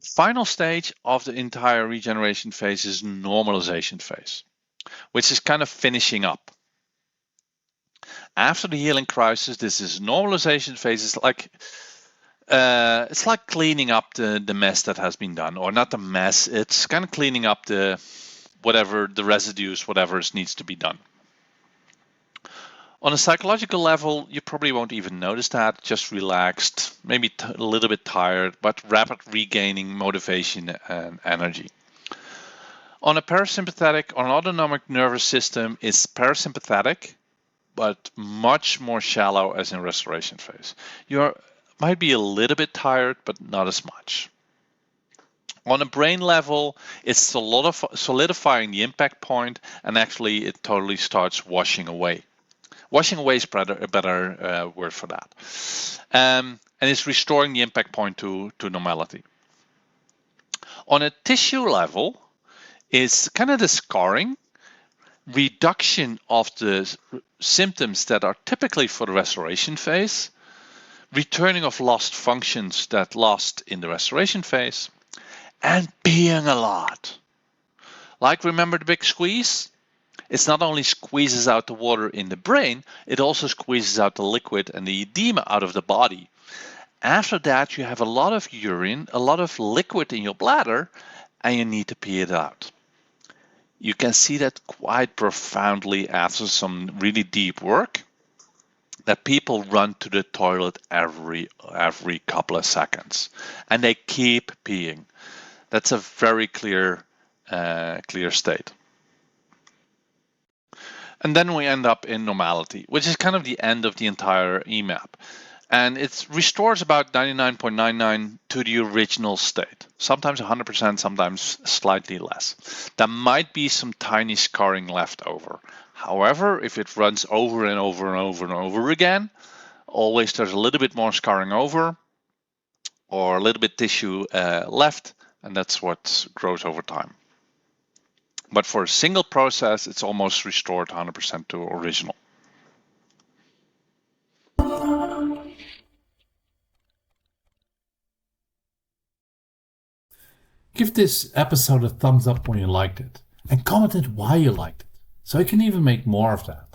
Final stage of the entire regeneration phase is normalization phase, which is kind of finishing up. After the healing crisis, this is normalization phase. It's like cleaning up the mess that has been done, or not the mess. It's kind of cleaning up the residues, whatever needs to be done. On a psychological level, you probably won't even notice that, just relaxed, maybe a little bit tired, but rapid regaining motivation and energy. On a parasympathetic or an autonomic nervous system, it's parasympathetic, but much more shallow as in restoration phase. You might be a little bit tired, but not as much. On a brain level, it's solidifying the impact point, and actually it totally starts washing away. Washing away is a better word for that. And it's restoring the impact point to normality. On a tissue level, it's kind of the scarring, reduction of the symptoms that are typically for the restoration phase, returning of lost functions that lost in the restoration phase, and peeing a lot. Like, remember the big squeeze? It's not only squeezes out the water in the brain, it also squeezes out the liquid and the edema out of the body. After that, you have a lot of urine, a lot of liquid in your bladder, and you need to pee it out. You can see that quite profoundly after some really deep work, that people run to the toilet every couple of seconds, and they keep peeing. That's a very clear state. And then we end up in normality, which is kind of the end of the entire EMAP. And it restores about 99.99 to the original state. Sometimes 100%, sometimes slightly less. There might be some tiny scarring left over. However, if it runs over and over and over and over again, always there's a little bit more scarring over or a little bit tissue left, and that's what grows over time. But for a single process, it's almost restored 100% to original. Give this episode a thumbs up when you liked it, and comment why you liked it, so I can even make more of that.